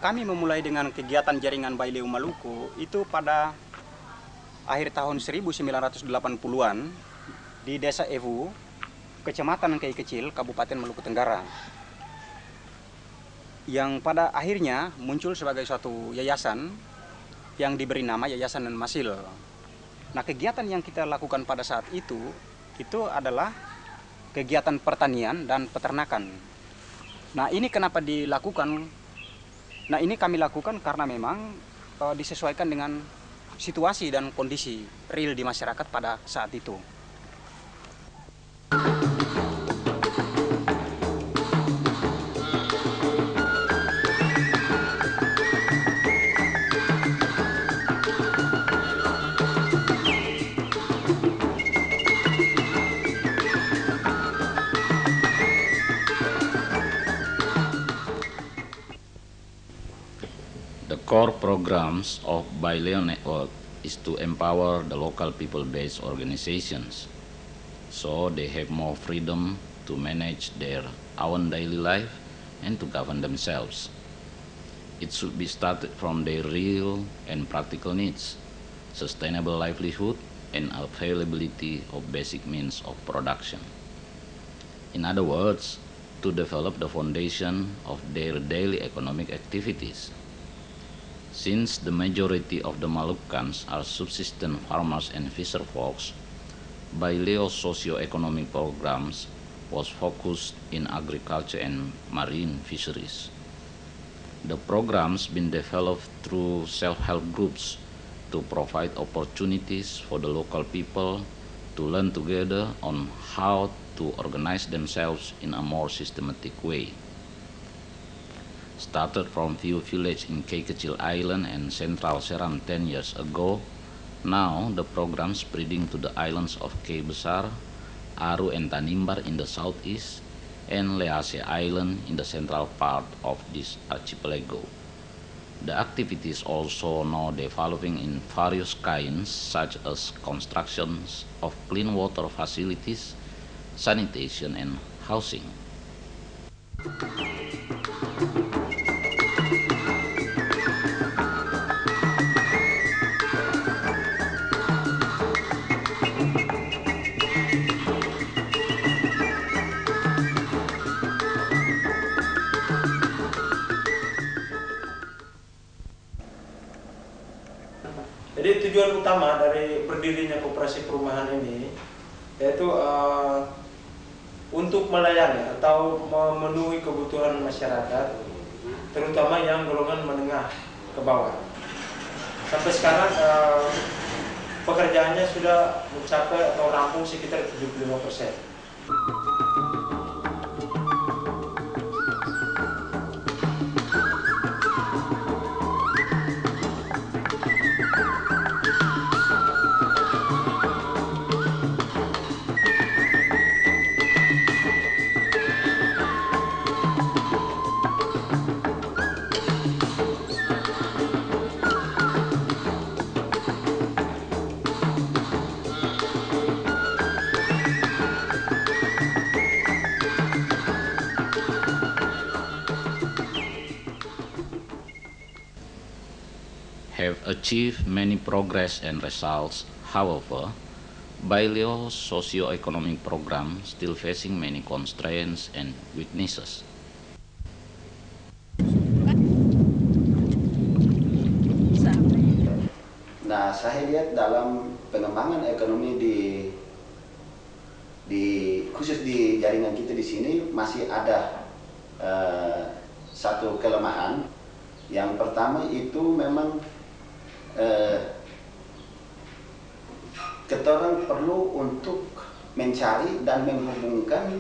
kami memulai dengan kegiatan jaringan Baileo Maluku itu pada akhir tahun 1980-an di Desa Ewu, Kecamatan Kei Kecil, Kabupaten Maluku Tenggara. Yang pada akhirnya muncul sebagai suatu yayasan yang diberi nama Yayasan Nan Masil. Nah, kegiatan yang kita lakukan pada saat itu adalah kegiatan pertanian dan peternakan. Nah, ini kenapa dilakukan? Nah, ini kami lakukan karena memang disesuaikan dengan situasi dan kondisi real di masyarakat pada saat itu. The core programs of Baileo Network is to empower the local people-based organizations so they have more freedom to manage their own daily life and to govern themselves. It should be started from their real and practical needs, sustainable livelihood, and availability of basic means of production. In other words, to develop the foundation of their daily economic activities. Since the majority of the Malucans are subsistence farmers and fisher folks, Baileo's socio-economic programs was focused in agriculture and marine fisheries. The programs been developed through self-help groups to provide opportunities for the local people to learn together on how to organize themselves in a more systematic way. Started from few villages in Kei Kecil Island and Central Seram 10 years ago, now the program spreading to the islands of Kei Besar, Aru and Tanimbar in the southeast, and Lease Island in the central part of this archipelago. The activities also now developing in various kinds such as constructions of clean water facilities, sanitation and housing. Jadi tujuan utama dari berdirinya koperasi perumahan ini yaitu untuk melayani atau memenuhi kebutuhan masyarakat, terutama yang golongan menengah ke bawah. Sampai sekarang pekerjaannya sudah mencapai atau rampung sekitar 75%. Have achieved many progress and results. However, Baileo's socio-economic program still facing many constraints and weaknesses. Nah, saya lihat dalam pengembangan ekonomi khusus di jaringan kita di sini masih ada satu kelemahan. Yang pertama itu memang kita orang perlu untuk mencari dan menghubungkan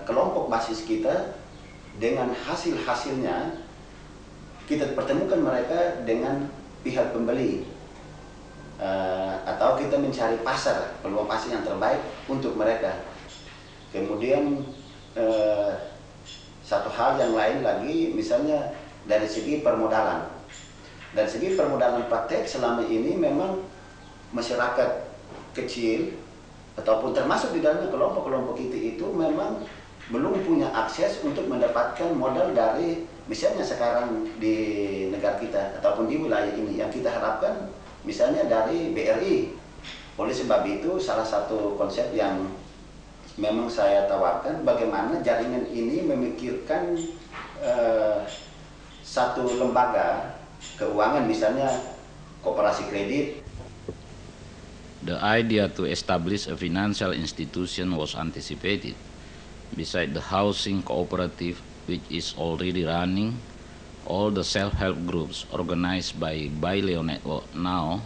kelompok basis kita dengan hasil-hasilnya. Kita pertemukan mereka dengan pihak pembeli, atau kita mencari pasar, peluang pasar yang terbaik untuk mereka. Kemudian satu hal yang lain lagi, misalnya dari segi permodalan. Dari segi permodalan praktek selama ini memang masyarakat kecil ataupun termasuk di dalamnya kelompok-kelompok kita itu memang belum punya akses untuk mendapatkan modal dari misalnya sekarang di negara kita ataupun di wilayah ini yang kita harapkan misalnya dari BRI. Oleh sebab itu salah satu konsep yang memang saya tawarkan bagaimana jaringan ini memikirkan satu lembaga keuangan misalnya koperasi kredit. The idea to establish a financial institution was anticipated. Beside the housing cooperative, which is already running, all the self-help groups organized by Baileo Network now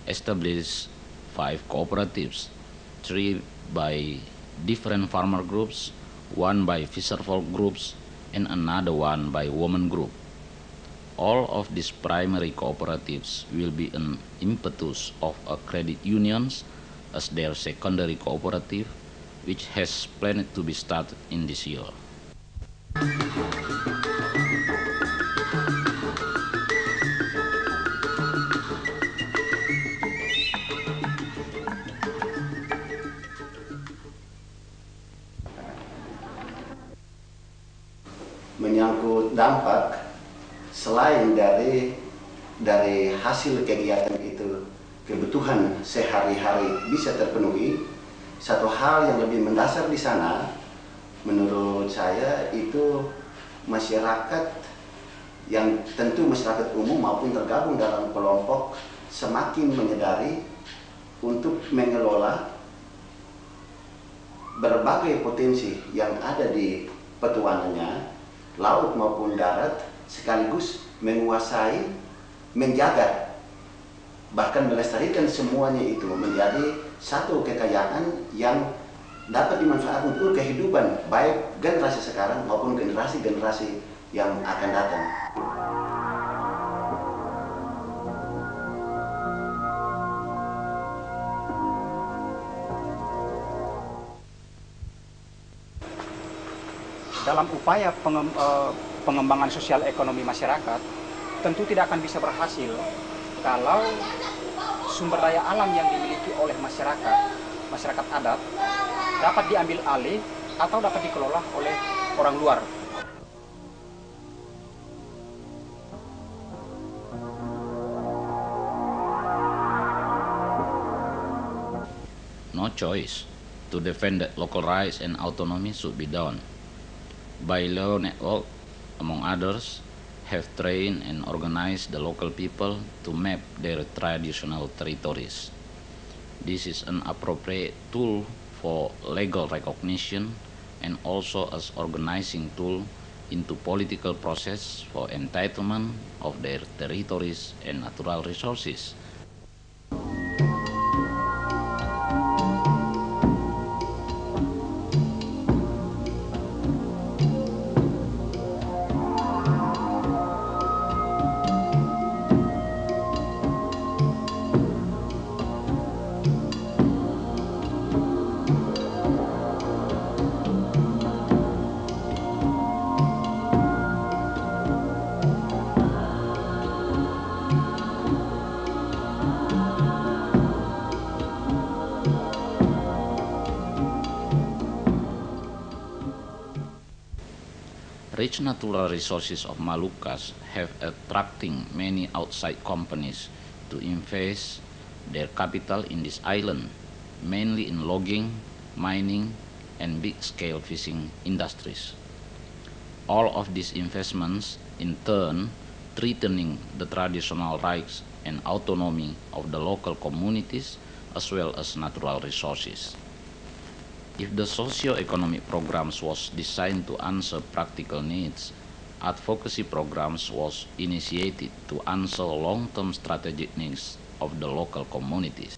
establish 5 cooperatives, 3 by different farmer groups, 1 by fisherfolk groups, and another 1 by women group. All of these primary cooperatives will be an impetus of a credit unions as their secondary cooperative, which has planned to be started in this year. Menyangkut dampak selain dari hasil kegiatan itu kebutuhan sehari-hari bisa terpenuhi, satu hal yang lebih mendasar di sana menurut saya itu masyarakat yang tentu masyarakat umum maupun tergabung dalam kelompok semakin menyadari untuk mengelola berbagai potensi yang ada di petuanannya, laut maupun darat, sekaligus menguasai, menjaga, bahkan melestarikan semuanya itu menjadi satu kekayaan yang dapat dimanfaatkan untuk kehidupan baik generasi sekarang maupun generasi-generasi yang akan datang. Dalam upaya pengembangan sosial ekonomi masyarakat, tentu tidak akan bisa berhasil kalau sumber daya alam yang dimiliki oleh masyarakat adat, dapat diambil alih atau dapat dikelola oleh orang luar. No choice. To defend that local rights and autonomy should be done. Baileo Network, among others, have trained and organized the local people to map their traditional territories. This is an appropriate tool for legal recognition and also as organizing tool into political process for entitlement of their territories and natural resources. Rich natural resources of Moluccas have attracting many outside companies to invest their capital in this island, mainly in logging, mining, and big-scale fishing industries. All of these investments, in turn, threatening the traditional rights and autonomy of the local communities as well as natural resources. If the socio-economic programs was designed to answer practical needs, advocacy programs was initiated to answer long-term strategic needs of the local communities.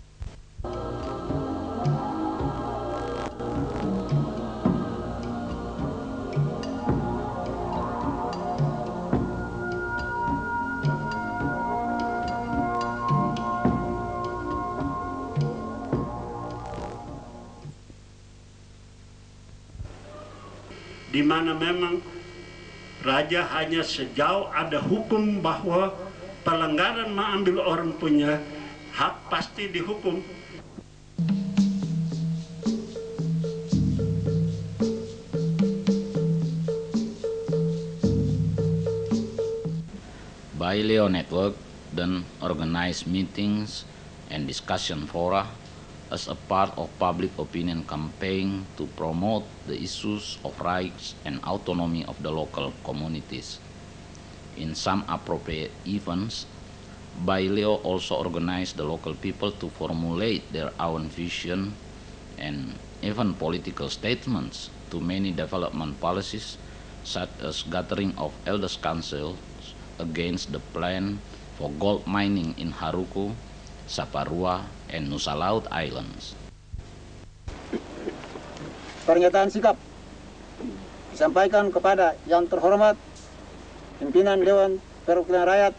Di mana memang raja hanya sejauh ada hukum bahwa pelanggaran mengambil orang punya hak pasti dihukum. Baileo Network then organized meetings and discussion fora as a part of public opinion campaign to promote the issues of rights and autonomy of the local communities. In some appropriate events, Baileo also organized the local people to formulate their own vision and even political statements to many development policies, such as gathering of elders' councils against the plan for gold mining in Haruku, Saparua, and Nusa Laut Islands. Pernyataan sikap disampaikan kepada yang terhormat pimpinan Dewan Perwakilan Rakyat,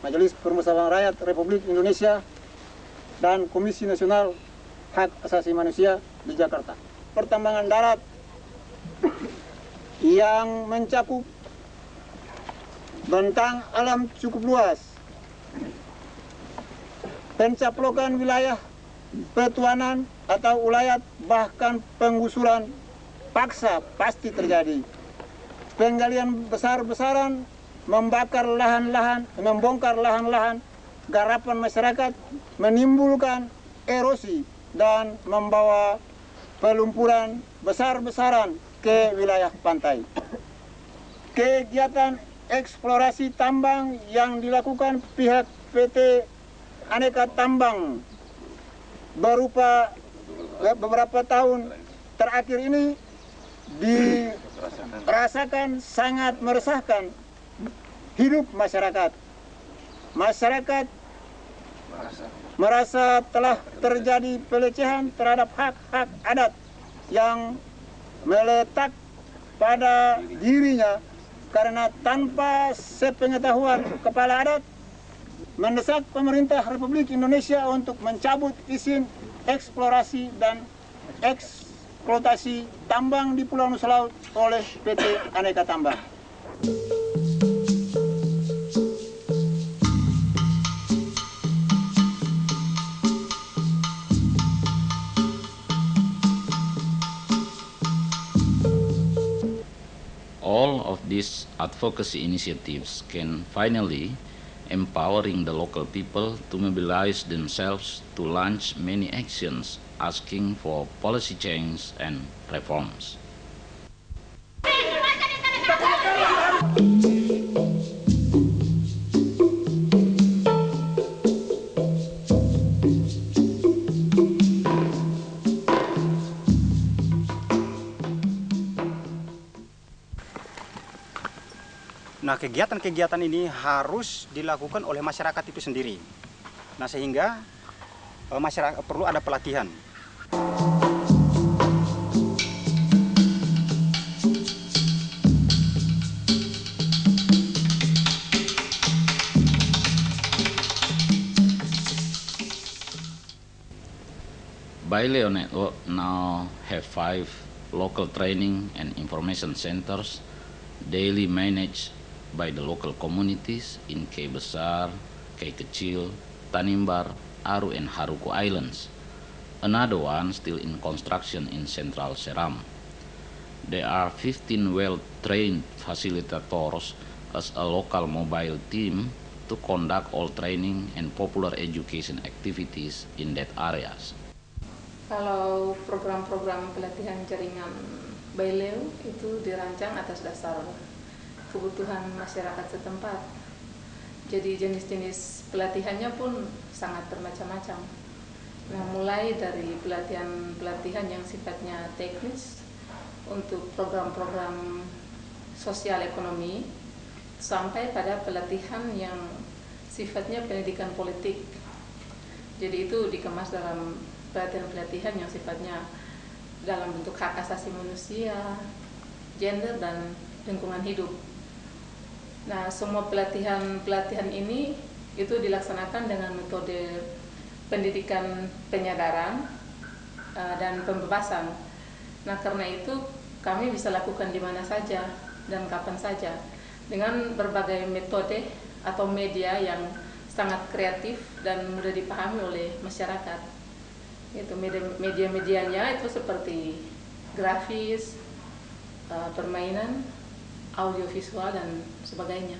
Majelis Permusyawaratan Rakyat Republik Indonesia, dan Komisi Nasional Hak Asasi Manusia di Jakarta. Pertambangan darat yang mencakup bentang alam cukup luas, pencaplokan wilayah petuanan atau ulayat, bahkan penggusuran paksa pasti terjadi. Penggalian besar-besaran, membongkar lahan-lahan garapan masyarakat, menimbulkan erosi dan membawa pelumpuran besar-besaran ke wilayah pantai. Kegiatan eksplorasi tambang yang dilakukan pihak PT Aneka Tambang berupa beberapa tahun terakhir ini dirasakan sangat meresahkan hidup masyarakat. Masyarakat merasa telah terjadi pelecehan terhadap hak-hak adat yang meletak pada dirinya karena tanpa sepengetahuan kepala adat, mendesak pemerintah Republik Indonesia untuk mencabut izin eksplorasi dan eksploitasi tambang di Pulau Nusa Laut oleh PT Aneka Tambang. All of these advocacy initiatives can finally empowering the local people to mobilize themselves to launch many actions asking for policy change and reforms. Nah, kegiatan-kegiatan ini harus dilakukan oleh masyarakat itu sendiri. Nah, sehingga masyarakat perlu ada pelatihan. Baileo Network now have 5 local training and information centers daily managed by the local communities in Kei Besar, Kei Kecil, Tanimbar, Aru, and Haruku Islands. Another one still in construction in Central Seram. There are 15 well-trained facilitators as a local mobile team to conduct all training and popular education activities in that areas. Kalau program-program pelatihan jaringan Baileo itu dirancang atas dasar kebutuhan masyarakat setempat. Jadi jenis-jenis pelatihannya pun sangat bermacam-macam. Nah, mulai dari pelatihan yang sifatnya teknis untuk program-program sosial ekonomi sampai pada pelatihan yang sifatnya pendidikan politik. Jadi itu dikemas dalam pelatihan-pelatihan yang sifatnya dalam bentuk hak asasi manusia, gender, dan lingkungan hidup. Nah, semua pelatihan ini itu dilaksanakan dengan metode pendidikan penyadaran dan pembebasan. Nah, karena itu kami bisa lakukan di mana saja dan kapan saja dengan berbagai metode atau media yang sangat kreatif dan mudah dipahami oleh masyarakat. Itu media-medianya itu seperti grafis, permainan, audiovisual, dan sebagainya.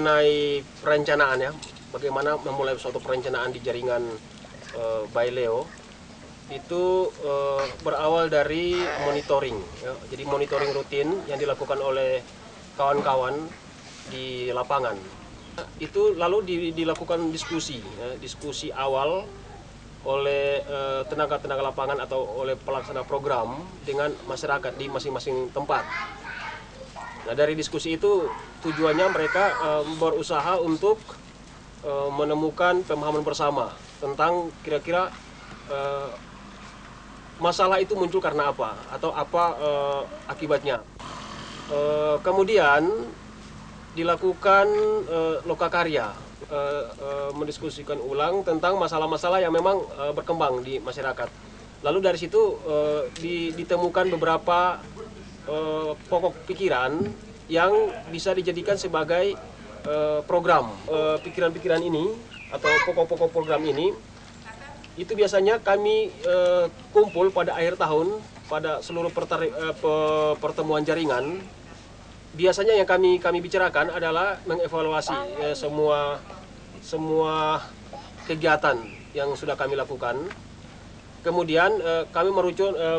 mengenai perencanaan ya, bagaimana memulai suatu perencanaan di jaringan Baileo itu berawal dari monitoring ya. Jadi monitoring rutin yang dilakukan oleh kawan-kawan di lapangan. Itu lalu dilakukan diskusi ya, diskusi awal oleh tenaga-tenaga lapangan atau oleh pelaksana program dengan masyarakat di masing-masing tempat. Nah, dari diskusi itu tujuannya mereka berusaha untuk menemukan pemahaman bersama tentang kira-kira masalah itu muncul karena apa atau apa akibatnya. Kemudian dilakukan lokakarya, mendiskusikan ulang tentang masalah-masalah yang memang berkembang di masyarakat. Lalu dari situ ditemukan beberapa pokok pikiran yang bisa dijadikan sebagai program. Pikiran-pikiran ini atau pokok-pokok program ini itu biasanya kami kumpul pada akhir tahun pada seluruh pertemuan jaringan. Biasanya yang kami bicarakan adalah mengevaluasi semua kegiatan yang sudah kami lakukan. Kemudian kami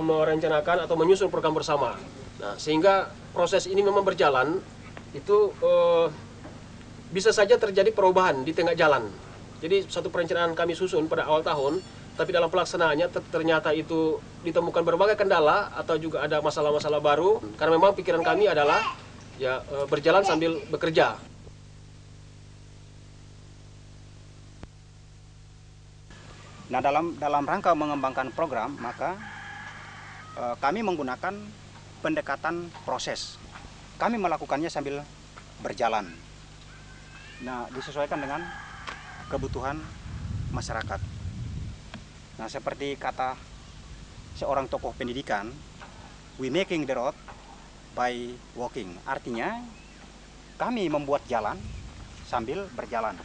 merencanakan atau menyusun program bersama. Nah, sehingga proses ini memang berjalan, itu bisa saja terjadi perubahan di tengah jalan. Jadi satu perencanaan kami susun pada awal tahun, tapi dalam pelaksanaannya ternyata itu ditemukan berbagai kendala atau juga ada masalah-masalah baru. Karena memang pikiran kami adalah ya berjalan sambil bekerja. Nah, dalam rangka mengembangkan program, maka kami menggunakan pendekatan proses. Kami melakukannya sambil berjalan. Nah, disesuaikan dengan kebutuhan masyarakat. Nah, seperti kata seorang tokoh pendidikan, we making the road by walking. Artinya, kami membuat jalan sambil berjalan.